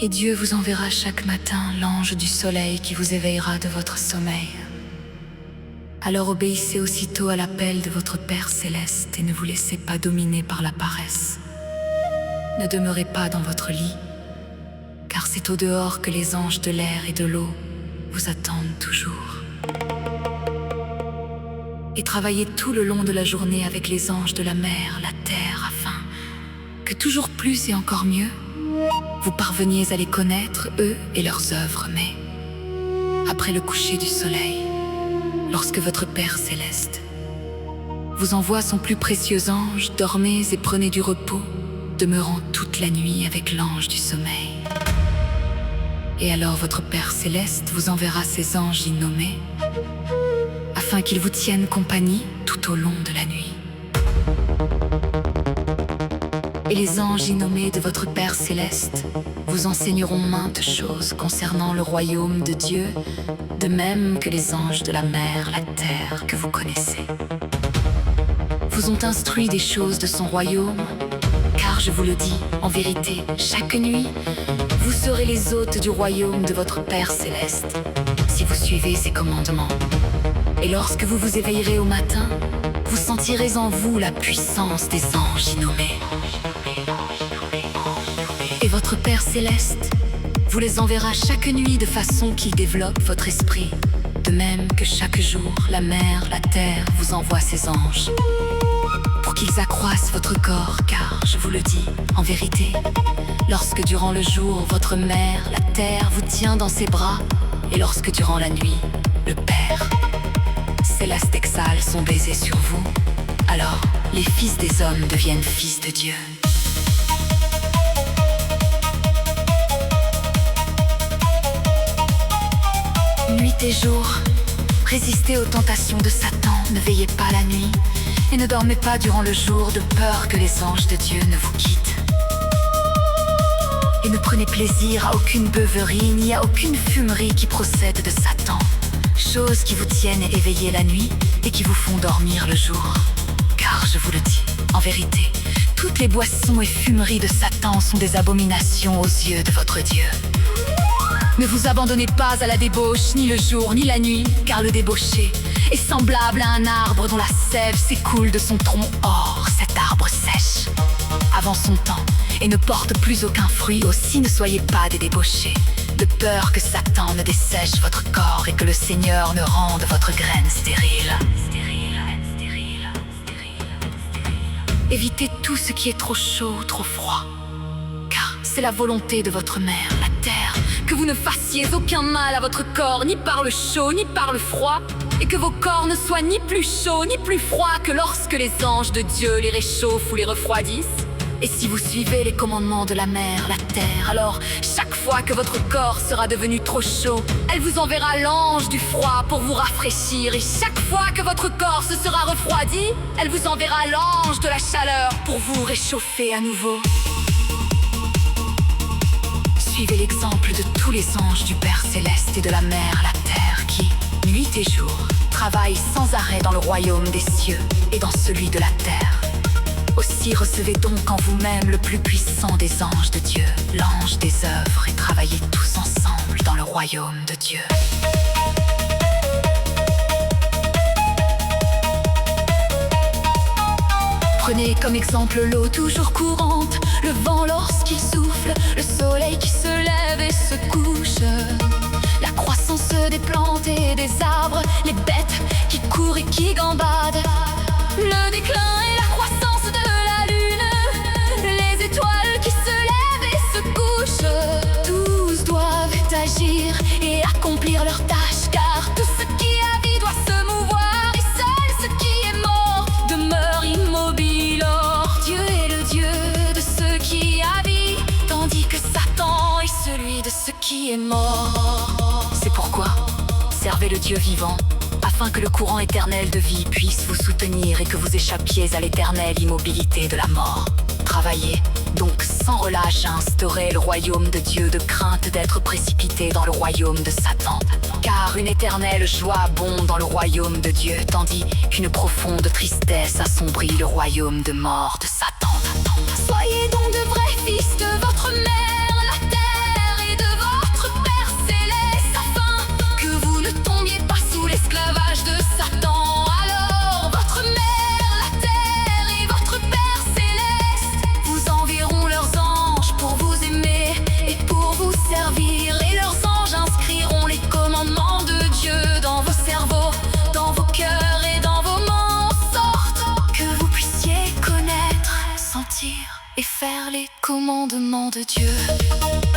Et Dieu vous enverra chaque matin l'ange du soleil qui vous éveillera de votre sommeil. Alors obéissez aussitôt à l'appel de votre Père céleste et ne vous laissez pas dominer par la paresse. Ne demeurez pas dans votre lit, car c'est au dehors que les anges de l'air et de l'eau vous attendent toujours. Et travaillez tout le long de la journée avec les anges de la mer, la terre, afin que toujours plus et encore mieux, vous parveniez à les connaître, eux et leurs œuvres. Mais après le coucher du soleil, lorsque votre Père céleste vous envoie son plus précieux ange, dormez et prenez du repos, demeurant toute la nuit avec l'ange du sommeil. Et alors votre Père céleste vous enverra ses anges innommés, afin qu'ils vous tiennent compagnie tout au long de la nuit. Et les anges innommés de votre Père céleste vous enseigneront maintes choses concernant le royaume de Dieu, de même que les anges de la mer, la terre que vous connaissez vous ont instruit des choses de son royaume, car je vous le dis, en vérité, chaque nuit, vous serez les hôtes du royaume de votre Père céleste, si vous suivez ses commandements. Et lorsque vous vous éveillerez au matin, vous sentirez en vous la puissance des anges innommés. Et votre Père céleste vous les enverra chaque nuit de façon qu'ils développent votre esprit, de même que chaque jour, la mer, la terre vous envoie ses anges, pour qu'ils accroissent votre corps, car, je vous le dis, en vérité, lorsque durant le jour, votre mère, la terre, vous tient dans ses bras, et lorsque durant la nuit, le Père céleste exhale son baiser sur vous, alors les fils des hommes deviennent fils de Dieu. Nuit et jour, résistez aux tentations de Satan, ne veillez pas la nuit, et ne dormez pas durant le jour de peur que les anges de Dieu ne vous quittent. Et ne prenez plaisir à aucune beuverie, ni à aucune fumerie qui procède de Satan, choses qui vous tiennent éveillés la nuit et qui vous font dormir le jour. Car je vous le dis, en vérité, toutes les boissons et fumeries de Satan sont des abominations aux yeux de votre Dieu. Ne vous abandonnez pas à la débauche, ni le jour, ni la nuit, car le débauché est semblable à un arbre dont la sève s'écoule de son tronc. Or, cet arbre sèche avant son temps et ne porte plus aucun fruit. Aussi ne soyez pas des débauchés, de peur que Satan ne dessèche votre corps et que le Seigneur ne rende votre graine stérile. Évitez tout ce qui est trop chaud ou trop froid, car c'est la volonté de votre mère, la terre, que vous ne fassiez aucun mal à votre corps, ni par le chaud, ni par le froid, et que vos corps ne soient ni plus chauds, ni plus froids que lorsque les anges de Dieu les réchauffent ou les refroidissent. Et si vous suivez les commandements de la mer, la terre, alors chaque fois que votre corps sera devenu trop chaud, elle vous enverra l'ange du froid pour vous rafraîchir. Et chaque fois que votre corps se sera refroidi, elle vous enverra l'ange de la chaleur pour vous réchauffer à nouveau. Suivez l'exemple de tous les anges du Père céleste et de la mer, la terre, qui, nuit et jour, travaillent sans arrêt dans le royaume des cieux et dans celui de la terre. Aussi recevez donc en vous-même le plus puissant des anges de Dieu, l'ange des œuvres, et travaillez tous ensemble dans le royaume de Dieu. Prenez comme exemple l'eau toujours courante, le vent lorsqu'il souffle, le soleil qui se lève et se couche, la croissance des plantes et des arbres, les bêtes qui courent et qui gambadent, le déclin et la croissance de la lune, les étoiles qui se lèvent et se couchent. Tous doivent agir et accomplir leurs tâches, car tout ce qui a vie doit se mouvoir, et seul ce qui est mort demeure immobile. Or Dieu est le Dieu de ceux qui a vie, tandis que Satan est celui de ceux qui est mort. C'est pourquoi servez le Dieu vivant, afin que le courant éternel de vie puisse vous soutenir et que vous échappiez à l'éternelle immobilité de la mort. Travaillez donc sans relâche à instaurer le royaume de Dieu, de crainte d'être précipité dans le royaume de Satan. Car une éternelle joie abonde dans le royaume de Dieu, tandis qu'une profonde tristesse assombrit le royaume de mort de Satan. Soyez donc de vrais fils de votre mère, la terre, de Dieu.